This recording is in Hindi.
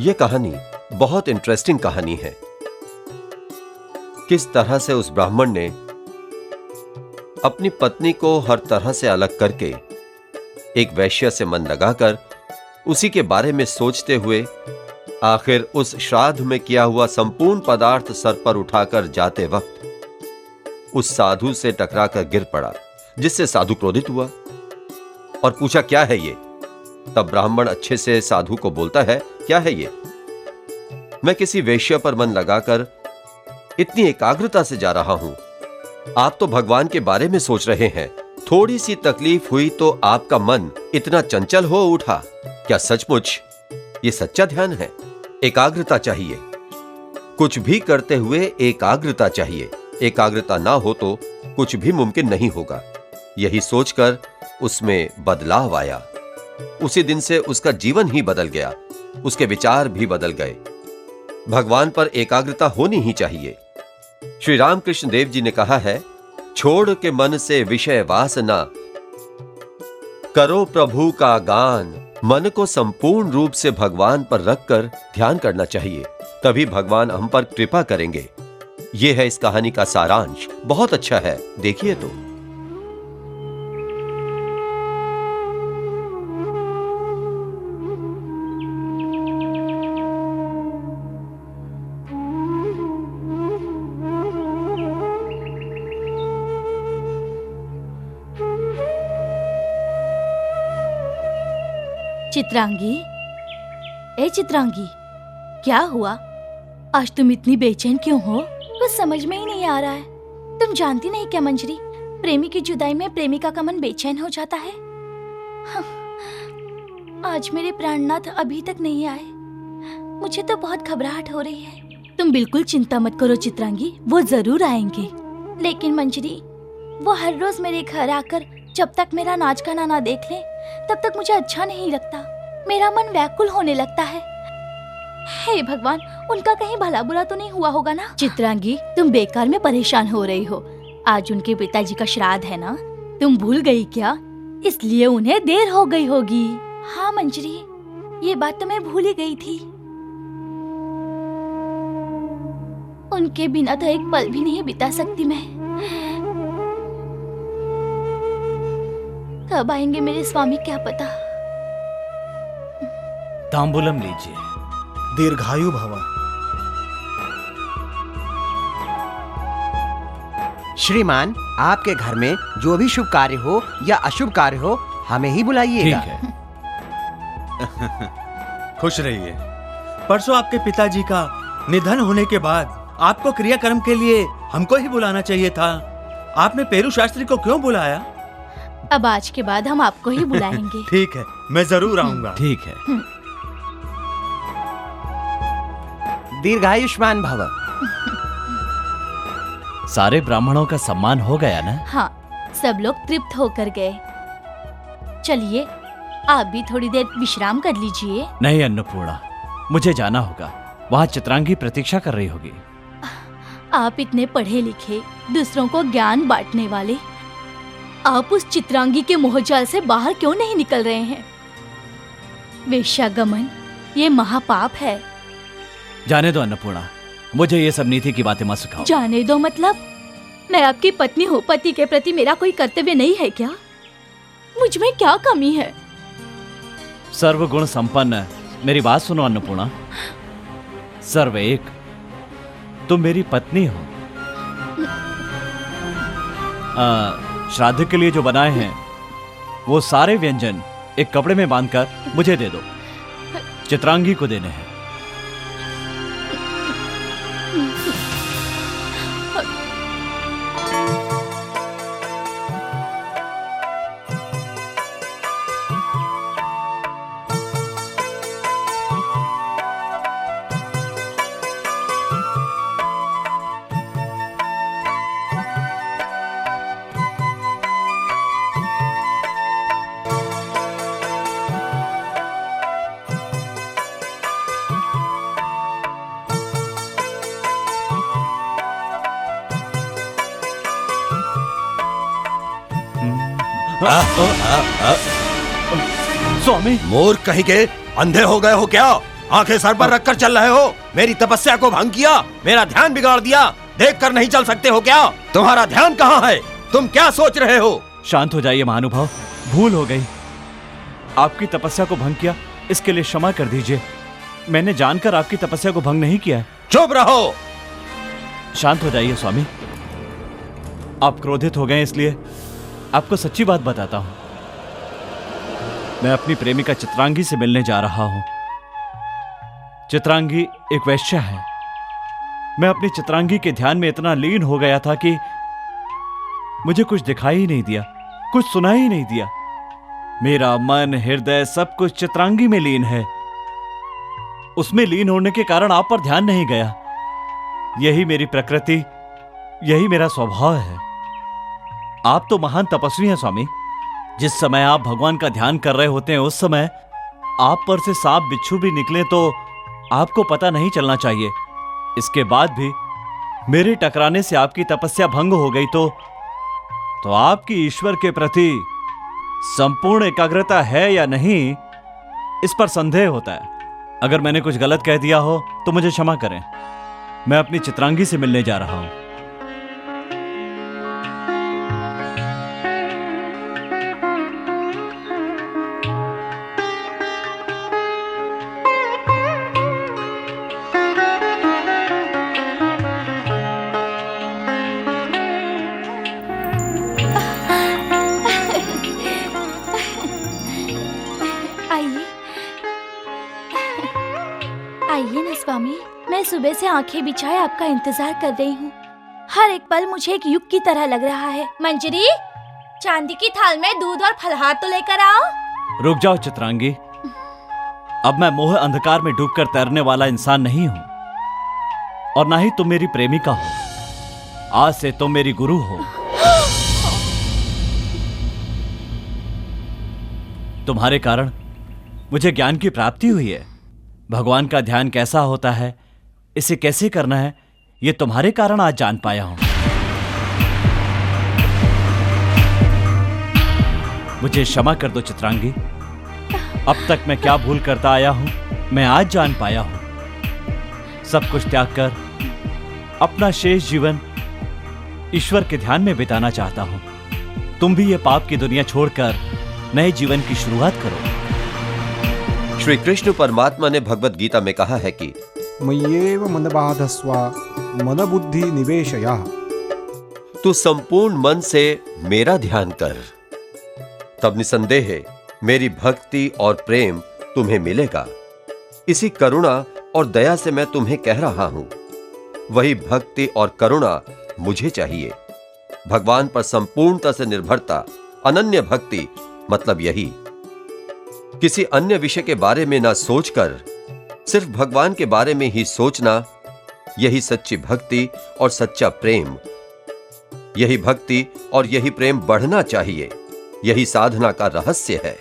यह कहानी बहुत इंटरेस्टिंग कहानी है। किस तरह से उस ब्राह्मण ने अपनी पत्नी को हर तरह से अलग करके एक वैश्य से मन लगाकर उसी के बारे में सोचते हुए आखिर उस श्राद्ध में किया हुआ संपूर्ण पदार्थ सर पर उठाकर जाते वक्त उस साधु से टकराकर गिर पड़ा, जिससे साधु क्रोधित हुआ और पूछा, क्या है ये? तब ब्राह्मण अच्छे से साधु को बोलता है, क्या है ये? मैं किसी वेश्या पर मन लगाकर इतनी एकाग्रता से जा रहा हूं। आप तो भगवान के बारे में सोच रहे हैं, थोड़ी सी तकलीफ हुई तो आपका मन इतना चंचल हो उठा। क्या सचमुच ये सच्चा ध्यान है? एकाग्रता चाहिए, कुछ भी करते हुए एकाग्रता चाहिए। एकाग्रता ना हो तो कुछ भी मुमकिन नहीं होगा। यही सोचकर उसमें बदलाव आया। उसी दिन से उसका जीवन ही बदल गया, उसके विचार भी बदल गए। भगवान पर एकाग्रता होनी ही चाहिए। श्री रामकृष्ण देव जी ने कहा है, छोड़ के मन से विषय वासना, करो प्रभु का गान। मन को संपूर्ण रूप से भगवान पर रखकर ध्यान करना चाहिए, तभी भगवान हम पर कृपा करेंगे। यह है इस कहानी का सारांश। बहुत अच्छा है, देखिए तो। चित्रांगी, ए चित्रांगी, क्या हुआ? आज तुम इतनी बेचैन क्यों हो? कुछ समझ में ही नहीं आ रहा है। तुम जानती नहीं क्या मंजरी, प्रेमी की जुदाई में प्रेमिका का मन बेचैन हो जाता है। आज मेरे प्राणनाथ अभी तक नहीं आए, मुझे तो बहुत घबराहट हो रही है। तुम बिल्कुल चिंता मत करो चित्रांगी, वो जरूर आएंगे। लेकिन मंजरी, वो हर रोज मेरे घर आकर जब तक मेरा नाच गाना ना देख ले तब तक मुझे अच्छा नहीं लगता। मेरा मन व्याकुल होने लगता है। हे भगवान, उनका कहीं भला बुरा तो नहीं हुआ होगा ना? चित्रांगी, तुम बेकार में परेशान हो रही हो। आज उनके पिताजी का श्राद्ध है ना, तुम भूल गई क्या? इसलिए उन्हें देर हो गई होगी। हाँ मंजरी, ये बात तो मैं भूल ही गई थी। उनके बिना तो एक पल भी नहीं बिता सकती मैं। कब आएंगे मेरे स्वामी क्या पता। तांबूलम लीजिए। दीर्घायु भव। श्रीमान, आपके घर में जो भी शुभ कार्य हो या अशुभ कार्य हो, हमें ही बुलाइएगा। ठीक है। खुश रहिए। परसों आपके पिताजी का निधन होने के बाद आपको क्रियाक्रम के लिए हमको ही बुलाना चाहिए था। आपने पेरू शास्त्री को क्यों बुलाया? अब आज के बाद हम आपको ही बुलाएंगे। ठीक है, मैं जरूर आऊंगा। ठीक है। दीर्घायुष्मान भव। सारे ब्राह्मणों का सम्मान हो गया ना? हाँ, सब लोग तृप्त होकर गए। चलिए, आप भी थोड़ी देर विश्राम कर लीजिए। नहीं अन्नपूर्णा, मुझे जाना होगा। वहाँ चित्रांगी प्रतीक्षा कर रही होगी। आप इतने पढ़े लिखे, दूसरों को ज्ञान बांटने वाले, आप उस चित्रांगी के मोहजाल से बाहर क्यों नहीं निकल रहे हैं? वेश्यागमन ये महापाप है। जाने दो अन्नपूर्णा, मुझे ये सब नीति की बातें मत सिखाओ। जाने दो मतलब? मैं आपकी पत्नी हूँ, पति के प्रति मेरा कोई कर्तव्य नहीं है क्या? मुझ में क्या कमी है? सर्वगुण संपन्न, मेरी बात सुनो अन्नपूर्णा। सर्व एक, तुम मेरी पत्नी हो। श्राद्ध के लिए जो बनाए हैं वो सारे व्यंजन एक कपड़े में बांधकर मुझे दे दो। चित्रांगी को देने हैं। स्वामी, मूर्ख कहीं के, अंधे हो गए हो क्या? आंखें सर पर रखकर चल रहे हो? मेरी तपस्या को भंग किया, मेरा ध्यान बिगाड़ दिया। देख कर नहीं चल सकते हो क्या? तुम्हारा ध्यान कहाँ है? तुम क्या सोच रहे हो? शांत हो जाइए महानुभाव, भूल हो गई। आपकी तपस्या को भंग किया, इसके लिए क्षमा कर दीजिए। मैंने जानकर आपकी तपस्या को भंग नहीं किया है। चुप रहो। शांत हो जाइए स्वामी। आप क्रोधित हो गए, इसलिए आपको सच्ची बात बताता हूं। मैं अपनी प्रेमिका चित्रांगी से मिलने जा रहा हूं। चित्रांगी एक वैश्या है। मैं अपनी चित्रांगी के ध्यान में इतना लीन हो गया था कि मुझे कुछ दिखाई ही नहीं दिया, कुछ सुनाई ही नहीं दिया। मेरा मन, हृदय सब कुछ चित्रांगी में लीन है। उसमें लीन होने के कारण आप पर ध्यान नहीं गया। यही मेरी प्रकृति, यही मेरा स्वभाव है। आप तो महान तपस्वी हैं स्वामी। जिस समय आप भगवान का ध्यान कर रहे होते हैं, उस समय आप पर से सांप बिच्छू भी निकले तो आपको पता नहीं चलना चाहिए। इसके बाद भी मेरे टकराने से आपकी तपस्या भंग हो गई तो आपकी ईश्वर के प्रति संपूर्ण एकाग्रता है या नहीं, इस पर संदेह होता है। अगर मैंने कुछ गलत कह दिया हो तो मुझे क्षमा करें। मैं अपनी चित्रांगी से मिलने जा रहा हूं। आइए ना स्वामी, मैं सुबह से आंखें बिछाए आपका इंतजार कर रही हूँ। हर एक पल मुझे एक युग की तरह लग रहा है। मंजरी, चांदी की थाल में दूध और फलहार तो लेकर आओ। रुक जाओ चित्रांगी, अब मैं मोह अंधकार में डूबकर तैरने वाला इंसान नहीं हूं, और ना ही तुम मेरी प्रेमिका हो। आज से तुम मेरी गुरु हो। तुम्हारे कारण मुझे ज्ञान की प्राप्ति हुई है। भगवान का ध्यान कैसा होता है, इसे कैसे करना है, ये तुम्हारे कारण आज जान पाया हूं। मुझे क्षमा कर दो चित्रांगी। अब तक मैं क्या भूल करता आया हूं, मैं आज जान पाया हूं। सब कुछ त्याग कर अपना शेष जीवन ईश्वर के ध्यान में बिताना चाहता हूं। तुम भी ये पाप की दुनिया छोड़कर नए जीवन की शुरुआत करो। श्री कृष्ण परमात्मा ने भगवत गीता में कहा है कि मय्येव मनबाधस्व मनबुद्धि निवेशयः। तू संपूर्ण मन से मेरा ध्यान कर, तब निसंदेह मेरी भक्ति और प्रेम तुम्हें मिलेगा। इसी करुणा और दया से मैं तुम्हें कह रहा हूं। वही भक्ति और करुणा मुझे चाहिए। भगवान पर संपूर्णता से निर्भरता, अनन्य भक्ति, मतलब यही। किसी अन्य विषय के बारे में ना सोचकर सिर्फ भगवान के बारे में ही सोचना, यही सच्ची भक्ति और सच्चा प्रेम। यही भक्ति और यही प्रेम बढ़ना चाहिए। यही साधना का रहस्य है।